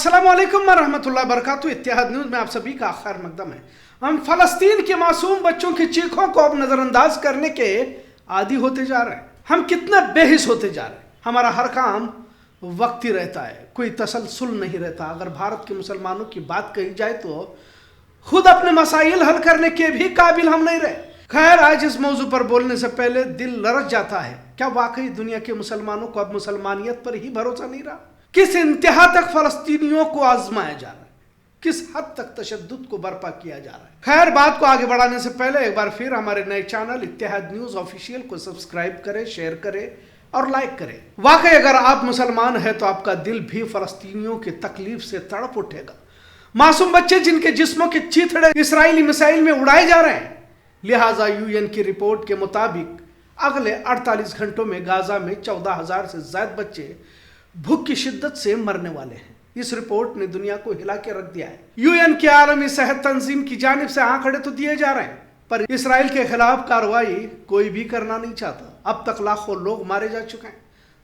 अस्सलाम वालेकुम वरहमतुल्लाहि वबरकातुहू। इत्तेहाद न्यूज़ में आप सभी का खैर मकदम है। हम फलस्तीन के मासूम बच्चों की चीखों को अब नज़रअंदाज करने के आदी होते जा रहे हैं। हम कितना बेहिस होते जा रहे हैं। हमारा हर काम वक्ती रहता है, कोई तसलसल नहीं रहता। अगर भारत के मुसलमानों की बात कही जाए तो खुद अपने मसाइल हल करने के भी काबिल हम नहीं रहे। खैर, आज इस मौजू पर बोलने से पहले दिल लरज जाता है, क्या वाकई दुनिया के मुसलमानों को अब मुसलमानियत पर ही भरोसा नहीं रहा? किस इंतहा तक फलस्तीनियों को आजमाया जा रहा है, किस हद तक तशद्दुद को बर्पा किया जा रहा है। खैर, बात को आगे बढ़ाने से पहले एक बार फिर हमारे नए चैनल इत्तेहाद न्यूज़ ऑफिशियल को सब्सक्राइब करें, शेयर करें और लाइक करें। वाकई अगर आप मुसलमान हैं तो आपका दिल भी फलस्तीनियों की तकलीफ से तड़प उठेगा। मासूम बच्चे जिनके जिस्मों के चीथड़े इसराइली मिसाइल में उड़ाए जा रहे हैं। लिहाजा यूएन की रिपोर्ट के मुताबिक अगले 48 घंटों में गाजा में 14,000 से ज्यादा बच्चे भूख की शिद्दत से मरने वाले हैं। इस रिपोर्ट ने दुनिया को हिला के रख दिया है। यूएन के आलमी सेहत तंजीम की जानिब से आंकड़े तो दिए जा रहे हैं, पर इसराइल के खिलाफ कार्रवाई कोई भी करना नहीं चाहता। अब तक लाखों लोग मारे जा चुके हैं।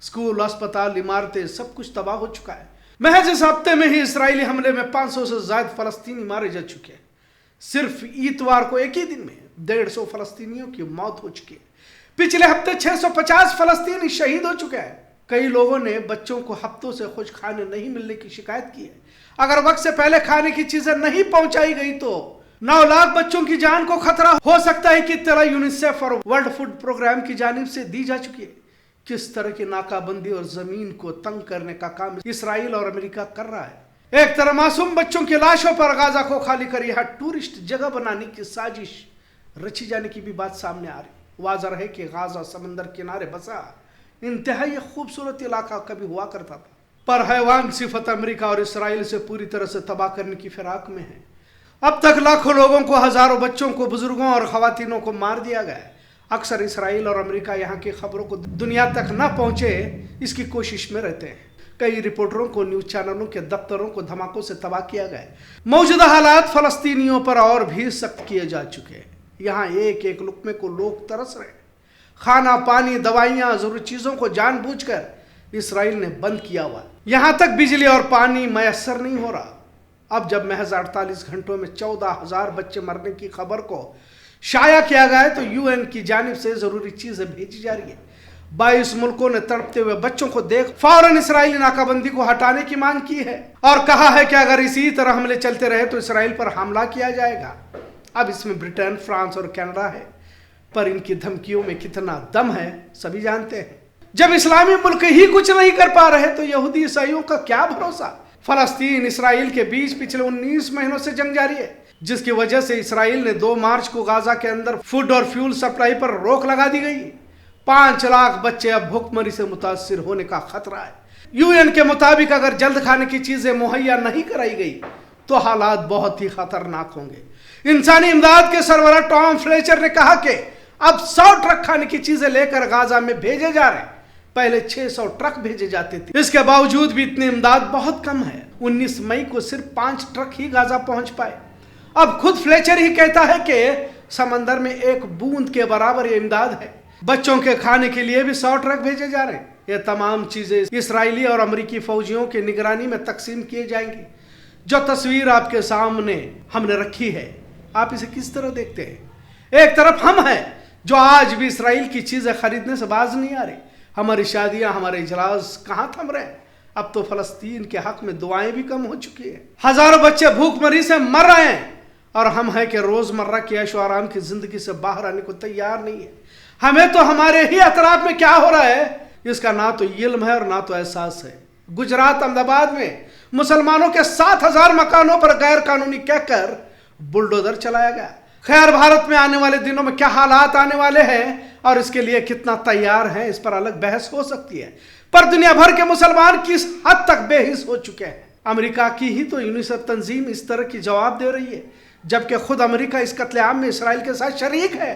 स्कूल, अस्पताल, इमारतें, सब कुछ तबाह हो चुका है। महज इस हफ्ते में ही इसराइली हमले में 500 से ज्यादा फलस्तीनी मारे जा चुके हैं। सिर्फ इतवार को एक ही दिन में 150 फलस्तीनियों की मौत हो चुकी है। पिछले हफ्ते 650 फलस्तीनी शहीद हो चुके हैं। कई लोगों ने बच्चों को हफ्तों से कुछ खाने नहीं मिलने की शिकायत की है। अगर वक्त से पहले खाने की चीजें नहीं पहुंचाई गई तो 9 लाख बच्चों की जान को खतरा हो सकता है कि इत्तला यूनिसेफ और वर्ल्ड फूड प्रोग्राम की जानिब से दी जा चुकी है। किस तरह की नाकाबंदी और जमीन को तंग करने का काम इसराइल और अमेरिका कर रहा है। एक तरफ मासूम बच्चों की लाशों पर गाजा को खाली कर यह टूरिस्ट जगह बनाने की साजिश रची जाने की भी बात सामने आ रही। वाज़ह है कि गाजा समंदर किनारे बसा इंतहाई खूबसूरत इलाका कभी हुआ करता था, पर हैवान सिफत अमेरिका और इसराइल से पूरी तरह से तबाह करने की फिराक में है। अब तक लाखों लोगों को, हजारों बच्चों को, बुजुर्गों और खवातीनों को मार दिया गया है। अक्सर इसराइल और अमेरिका यहाँ की खबरों को दुनिया तक न पहुंचे इसकी कोशिश में रहते हैं। कई रिपोर्टरों को, न्यूज चैनलों के दफ्तरों को धमाकों से तबाह किया गया है। मौजूदा हालात फलस्तीनियों पर और भी सख्त किए जा चुके हैं। यहाँ एक एक लुक्मे को लोग तरस रहे हैं। खाना, पानी, दवाइयाँ, जरूरी चीज़ों को जानबूझकर इसराइल ने बंद किया हुआ है। यहाँ तक बिजली और पानी मैसर नहीं हो रहा। अब जब महज 48 घंटों में 14,000 बच्चे मरने की खबर को शाया किया गया है तो यूएन की जानिब से जरूरी चीजें भेजी जा रही है। 22 मुल्कों ने तड़पते हुए बच्चों को देख फौरन इसराइली नाकाबंदी को हटाने की मांग की है और कहा है कि अगर इसी तरह हमले चलते रहे तो इसराइल पर हमला किया जाएगा। अब इसमें ब्रिटेन, फ्रांस और कनाडा है, पर इनकी धमकियों में कितना दम है सभी जानते हैं। जब इस्लामी मुल्क ही कुछ नहीं कर पा रहे तो यहूदी ईसाइयों का क्या भरोसा। फलस्तीन इसराइल के बीच पिछले 19 महीनों से जंग जारी है, जिसकी वजह से इसराइल ने 2 मार्च को गाजा के अंदर फूड और फ्यूल सप्लाई पर रोक लगा दी गई। 5 लाख बच्चे अब भूखमरी से मुतासिर होने का खतरा है। यूएन के मुताबिक अगर जल्द खाने की चीजें मुहैया नहीं कराई गई तो हालात बहुत ही खतरनाक होंगे। इंसानी इमदाद के सरबराह टॉम फ्लेचर ने कहा कि अब 100 ट्रक खाने की चीजें लेकर गाजा में भेजे जा रहे हैं। पहले 600 ट्रक भेजे जाते थे। इसके बावजूद भी इतनी इमदाद बहुत कम है। 19 मई को सिर्फ 5 ट्रक ही गाजा पहुंच पाए। अब खुद फ्लेचर ही कहता है कि समंदर में एक बूंद के बराबर ये इमदाद है। बच्चों के खाने के लिए भी 100 ट्रक भेजे जा रहे हैं। ये तमाम चीजें इसराइली और अमेरिकी फौजियों की निगरानी में तकसीम किए जाएंगी। जो तस्वीर आपके सामने हमने रखी है, आप इसे किस तरह देखते हैं? एक तरफ हम हैं जो आज भी इसराइल की चीजें खरीदने से बाज नहीं आ रही। हमारी शादियां, हमारे इजलास कहाँ थम रहे हैं। अब तो फलस्तीन के हक में दुआएं भी कम हो चुकी है। हजारों बच्चे भूखमरी से मर रहे हैं और हम हैं कि रोजमर्रा की ऐशो आराम की जिंदगी से बाहर आने को तैयार नहीं है। हमें तो हमारे ही अतराफ में क्या हो रहा है इसका ना तो इल्म है और ना तो एहसास है। गुजरात, अहमदाबाद में मुसलमानों के 7,000 मकानों पर गैर कानूनी कहकर बुलडोजर चलाया गया। खैर, भारत में आने वाले दिनों में क्या हालात आने वाले हैं और इसके लिए कितना तैयार है, इस पर अलग बहस हो सकती है। पर दुनिया भर के मुसलमान किस हद तक बेहिस हो चुके हैं। अमेरिका की ही तो यूनिसेफ तंजीम इस तरह की जवाब दे रही है, जबकि खुद अमेरिका इस कत्लेआम में इसराइल के साथ शरीक है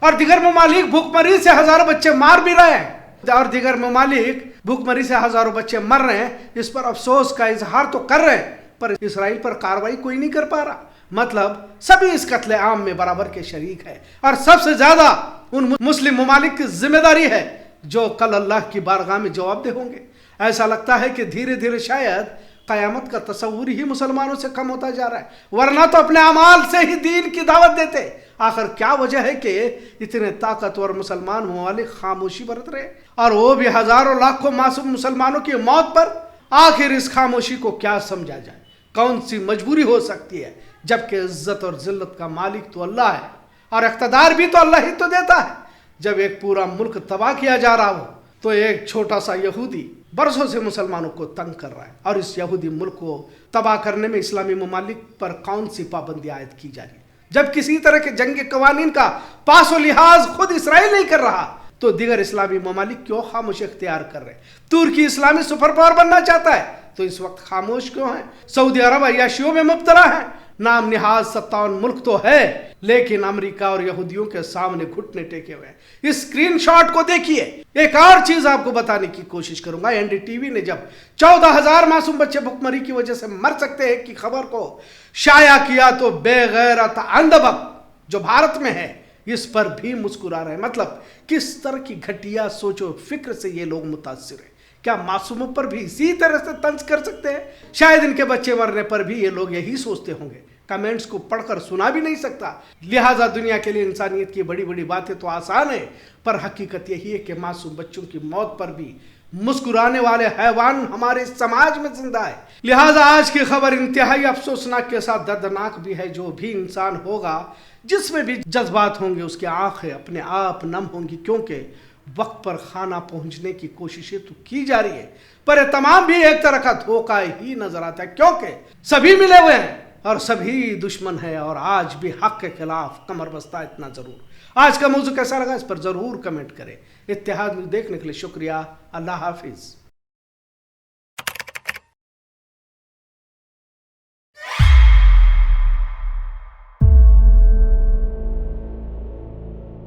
और दीगर ममालिक भूखमरी से हजारों बच्चे मार भी रहे हैं और दीगर ममालिक भूखमरी से हजारों बच्चे मर रहे हैं। इस पर अफसोस का इजहार तो कर रहे हैं, पर इसराइल पर कार्रवाई कोई नहीं कर पा रहा। मतलब सभी इस कत्लेआम में बराबर के शरीक है और सबसे ज्यादा उन मुस्लिम ममालिक की जिम्मेदारी है जो कल अल्लाह की बारगाह में जवाबदेह होंगे। ऐसा लगता है कि धीरे धीरे शायद क़यामत का तस्वुर ही मुसलमानों से कम होता जा रहा है, वरना तो अपने अमाल से ही दीन की दावत देते। आखिर क्या वजह है कि इतने ताकतवर मुसलमान ममालिक खामोशी बरत रहे, और वो भी हजारों लाखों मासूम मुसलमानों की मौत पर? आखिर इस खामोशी को क्या समझा जाए? कौन सी मजबूरी हो सकती है, जबकि इज्जत और जिल्लत का मालिक तो अल्लाह है और इख्तिदार भी तो अल्लाह ही तो देता है। जब एक पूरा मुल्क तबाह किया जा रहा हो तो एक छोटा सा यहूदी बरसों से मुसलमानों को तंग कर रहा है, और इस यहूदी मुल्क को तबाह करने में इस्लामी ममालिक पर कौन सी पाबंदी आयद की जा रही है? जब किसी तरह के जंगी कवानीन का पास व लिहाज खुद इसराइल नहीं कर रहा, तो दीगर इस्लामी ममालिक क्यों खामोशी इख्तियार कर रहे हैं? तुर्की इस्लामी सुपर पावर बनना चाहता है, तो इस वक्त खामोश क्यों है? सऊदी अरब अय्याशियों में मुब्तला है। नाम निहाज 57 मुल्क तो है, लेकिन अमेरिका और यहूदियों के सामने घुटने टेके हुए हैं। इस स्क्रीनशॉट को देखिए। एक और चीज आपको बताने की कोशिश करूंगा। एनडीटीवी ने जब 14,000 मासूम बच्चे भुखमरी की वजह से मर सकते हैं की खबर को शाया किया, तो बेगैरत अंधभक्त जो भारत में है इस पर भी मुस्कुरा रहे हैं। मतलब किस तरह की घटिया सोचो फिक्र से ये लोग मुतासिर हैं। क्या मासूमों पर भी इसी तरह से तंज कर सकते हैं? शायद इनके बच्चे मरने पर भी ये लोग यही सोचते होंगे। कमेंट्स को पढ़कर सुना भी नहीं सकता, लिहाजा दुनिया के लिए इंसानियत की बड़ी बड़ी बातें तो आसान है, पर हकीकत यही है कि मासूम बच्चों की मौत पर भी मुस्कुराने वाले हैवान हमारे समाज में जिंदा है। लिहाजा आज की खबर इंतहाई अफसोसनाक के साथ दर्दनाक भी है। जो भी इंसान होगा जिसमें भी जज्बात होंगे उसकी आंखें अपने आप नम होंगी, क्योंकि वक्त पर खाना पहुंचने की कोशिशें तो की जा रही है, पर ये तमाम भी एक तरह का धोखा ही नजर आता है, क्योंकि सभी मिले हुए हैं और सभी दुश्मन है, और आज भी हक के खिलाफ कमर बस्ता इतना जरूर। आज का मौजू कैसा लगा इस पर जरूर कमेंट करें। इत्तेहाद न्यूज़ देखने के लिए शुक्रिया। अल्लाह हाफिज।